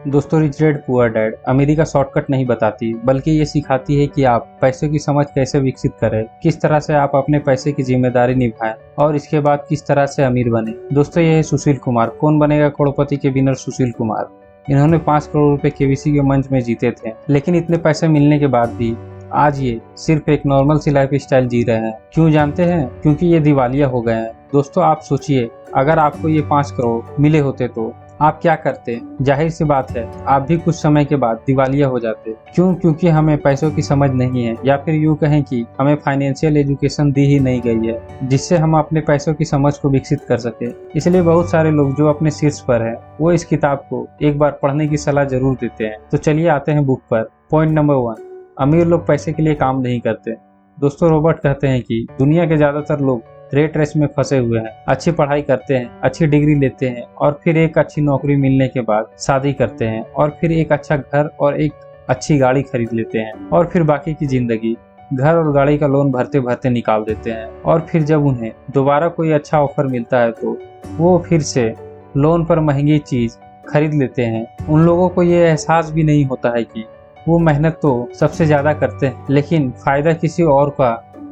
दोस्तों, rich dad poor dad अमीरी का शॉर्टकट नहीं बताती, बल्कि ये सिखाती है कि आप पैसों की समझ कैसे विकसित करें, किस तरह से आप अपने पैसे की जिम्मेदारी निभाएं और इसके बाद किस तरह से अमीर बने। दोस्तों, ये है सुशील कुमार, कौन बनेगा करोड़पति के विनर सुशील कुमार। इन्होंने 5 करोड़ रुपए केबीसी के मंच में जीते थे, लेकिन इतने पैसे मिलने के बाद भी आज ये सिर्फ एक नॉर्मल सी लाइफ स्टाइल जी रहे हैं। क्यों जानते हैं? क्योंकि ये दिवालिया हो गए हैं। दोस्तों, आप सोचिए, अगर आपको ये 5 करोड़ मिले होते तो आप क्या करते? जाहिर सी बात है, आप भी कुछ समय के बाद दिवालिया हो जाते। क्यों? क्योंकि हमें पैसों की समझ नहीं है, या फिर यूँ कहें कि हमें फाइनेंशियल एजुकेशन दी ही नहीं गई है जिससे हम अपने पैसों की समझ को विकसित कर सके। इसलिए बहुत सारे लोग जो अपने शीर्ष पर है वो इस किताब को एक बार पढ़ने की सलाह जरूर देते हैं। तो चलिए आते हैं बुक पर। पॉइंट नंबर 1, अमीर लोग पैसे के लिए काम नहीं करते। दोस्तों, रॉबर्ट कहते हैं कि दुनिया के ज्यादातर लोग रेट रेस में फंसे हुए हैं। अच्छी पढ़ाई करते हैं, अच्छी डिग्री लेते हैं और फिर एक अच्छी नौकरी मिलने के बाद शादी करते हैं और फिर एक अच्छा घर और एक अच्छी गाड़ी खरीद लेते हैं और फिर बाकी की जिंदगी घर और गाड़ी का लोन भरते भरते निकाल देते हैं। और फिर जब उन्हें दोबारा कोई अच्छा ऑफर मिलता है तो वो फिर से लोन पर महंगी चीज खरीद लेते हैं। उन लोगों को ये एहसास भी नहीं होता है कि वो मेहनत तो सबसे ज्यादा करते हैं, लेकिन फायदा किसी और का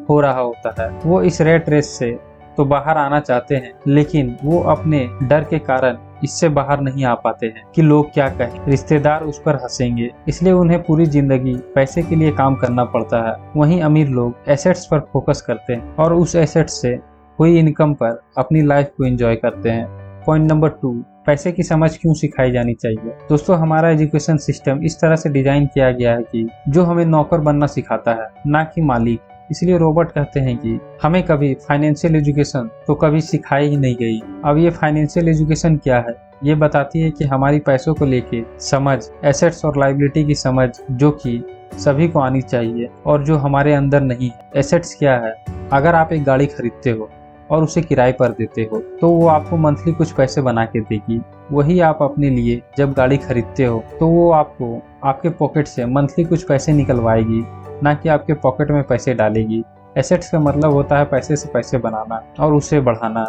हो रहा होता है। वो इस रेट रेस से तो बाहर आना चाहते हैं, लेकिन वो अपने डर के कारण इससे बाहर नहीं आ पाते हैं कि लोग क्या कहें, रिश्तेदार उस पर हंसेंगे। इसलिए उन्हें पूरी जिंदगी पैसे के लिए काम करना पड़ता है। वहीं अमीर लोग एसेट्स पर फोकस करते हैं और उस एसेट्स से हुई इनकम पर अपनी लाइफ को एंजॉय करते हैं। पॉइंट नंबर 2, पैसे की समझ क्यों सिखाई जानी चाहिए। दोस्तों, हमारा एजुकेशन सिस्टम इस तरह से डिजाइन किया गया है कि जो हमें नौकर बनना सिखाता है, ना कि मालिक। इसलिए रॉबर्ट कहते हैं कि हमें कभी फाइनेंशियल एजुकेशन तो कभी सिखाई ही नहीं गई। अब ये फाइनेंशियल एजुकेशन क्या है? ये बताती है कि हमारी पैसों को लेके समझ, एसेट्स और लायबिलिटी की समझ, जो कि सभी को आनी चाहिए और जो हमारे अंदर नहीं है। एसेट्स क्या है? अगर आप एक गाड़ी खरीदते हो और उसे किराए पर देते हो तो वो आपको मंथली कुछ पैसे बना के देगी। वही आप अपने लिए जब गाड़ी खरीदते हो तो वो आपको आपके पॉकेट से मंथली कुछ पैसे निकलवाएगी, ना कि आपके पॉकेट में पैसे डालेगी। एसेट्स का मतलब होता है पैसे से पैसे बनाना और उसे बढ़ाना,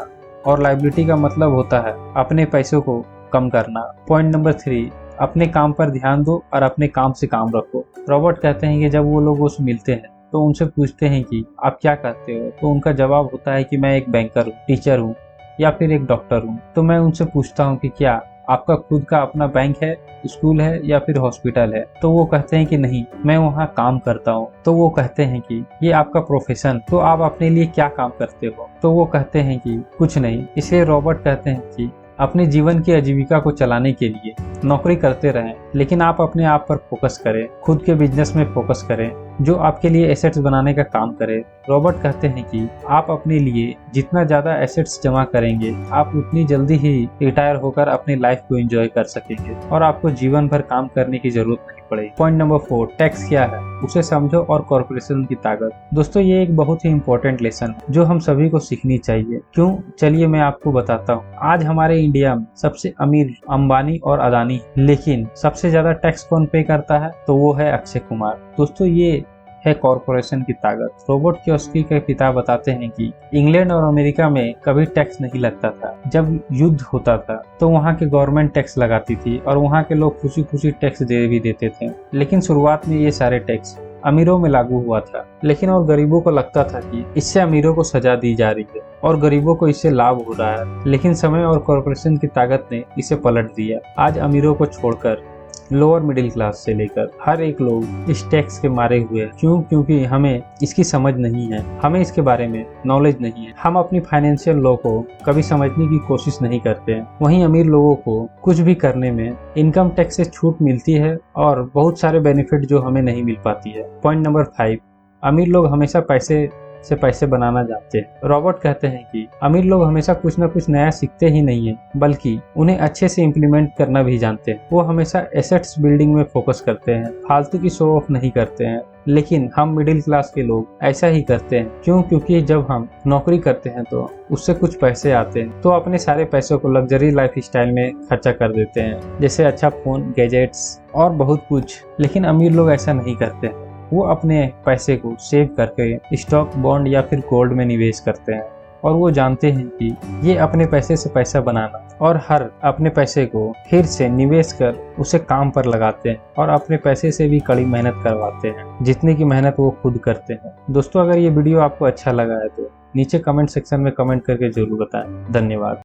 और लायबिलिटी का मतलब होता है अपने पैसों को कम करना। पॉइंट नंबर 3, अपने काम पर ध्यान दो और अपने काम से काम रखो। रॉबर्ट कहते हैं कि जब वो लोग उससे मिलते हैं तो उनसे पूछते हैं कि आप क्या करते हो, तो उनका जवाब होता है कि मैं एक बैंकर हूँ, टीचर हूँ या फिर एक डॉक्टर हूँ। तो मैं उनसे पूछता हूँ कि क्या आपका खुद का अपना बैंक है, स्कूल है या फिर हॉस्पिटल है? तो वो कहते हैं कि नहीं, मैं वहाँ काम करता हूँ। तो वो कहते हैं कि ये आपका प्रोफेशन, तो आप अपने लिए क्या काम करते हो? तो वो कहते हैं कि कुछ नहीं। इसलिए रॉबर्ट कहते हैं कि अपने जीवन की आजीविका को चलाने के लिए नौकरी करते रहें, लेकिन आप अपने आप पर फोकस करें, खुद के बिजनेस में फोकस करें जो आपके लिए एसेट्स बनाने का काम करे। रॉबर्ट कहते हैं कि आप अपने लिए जितना ज्यादा एसेट्स जमा करेंगे, आप उतनी जल्दी ही रिटायर होकर अपनी लाइफ को एंजॉय कर सकेंगे और आपको जीवन भर काम करने की जरूरत नहीं पड़ेगी। पॉइंट नंबर 4, टैक्स क्या है, उसे समझो और कॉर्पोरेशन की ताकत। दोस्तों, ये एक बहुत ही इंपॉर्टेंट लेसन है जो हम सभी को सीखनी चाहिए। क्यों? चलिए मैं आपको बताता हूँ। आज हमारे इंडिया में सबसे अमीर अंबानी और अदानी, लेकिन सबसे ज्यादा टैक्स कौन पे करता है? तो वो है अक्षय कुमार। दोस्तों, ये है कॉर्पोरेशन की ताकत। रॉबर्ट कियोसाकी के पिता बताते हैं कि इंग्लैंड और अमेरिका में कभी टैक्स नहीं लगता था। जब युद्ध होता था तो वहाँ के गवर्नमेंट टैक्स लगाती थी और वहाँ के लोग खुशी खुशी टैक्स दे भी देते थे। लेकिन शुरुआत में ये सारे टैक्स अमीरों में लागू हुआ था, लेकिन और गरीबों को लगता था कि इससे अमीरों को सजा दी जा रही है और गरीबों को इससे लाभ हो रहा है। लेकिन समय और कॉर्पोरेशन की ताकत ने इसे पलट दिया। आज अमीरों को छोड़कर लोअर मिडिल क्लास से लेकर हर एक लोग इस टैक्स के मारे हुए हैं। क्यों? क्योंकि हमें इसकी समझ नहीं है, हमें इसके बारे में नॉलेज नहीं है। हम अपनी फाइनेंशियल लॉ को कभी समझने की कोशिश नहीं करते हैं। वहीं अमीर लोगों को कुछ भी करने में इनकम टैक्स से छूट मिलती है और बहुत सारे बेनिफिट जो हमें नहीं मिल पाती है। पॉइंट नंबर 5, अमीर लोग हमेशा पैसे से पैसे बनाना जानते हैं। रॉबर्ट कहते हैं कि अमीर लोग हमेशा कुछ न कुछ नया सीखते ही नहीं है, बल्कि उन्हें अच्छे से इम्प्लीमेंट करना भी जानते हैं। वो हमेशा एसेट्स बिल्डिंग में फोकस करते हैं, फालतू की शो ऑफ नहीं करते हैं। लेकिन हम मिडिल क्लास के लोग ऐसा ही करते हैं। क्यों? क्योंकि जब हम नौकरी करते हैं तो उससे कुछ पैसे आते हैं, तो अपने सारे पैसों को लग्जरी लाइफ स्टाइल में खर्चा कर देते हैं, जैसे अच्छा फोन, गैजेट्स और बहुत कुछ। लेकिन अमीर लोग ऐसा नहीं करते हैं। वो अपने पैसे को सेव करके स्टॉक, बॉन्ड या फिर गोल्ड में निवेश करते हैं। और वो जानते हैं कि ये अपने पैसे से पैसा बनाना और हर अपने पैसे को फिर से निवेश कर उसे काम पर लगाते हैं और अपने पैसे से भी कड़ी मेहनत करवाते हैं जितने की मेहनत वो खुद करते हैं। दोस्तों, अगर ये वीडियो आपको अच्छा लगा है तो नीचे कमेंट सेक्शन में कमेंट करके जरूर बताएं। धन्यवाद।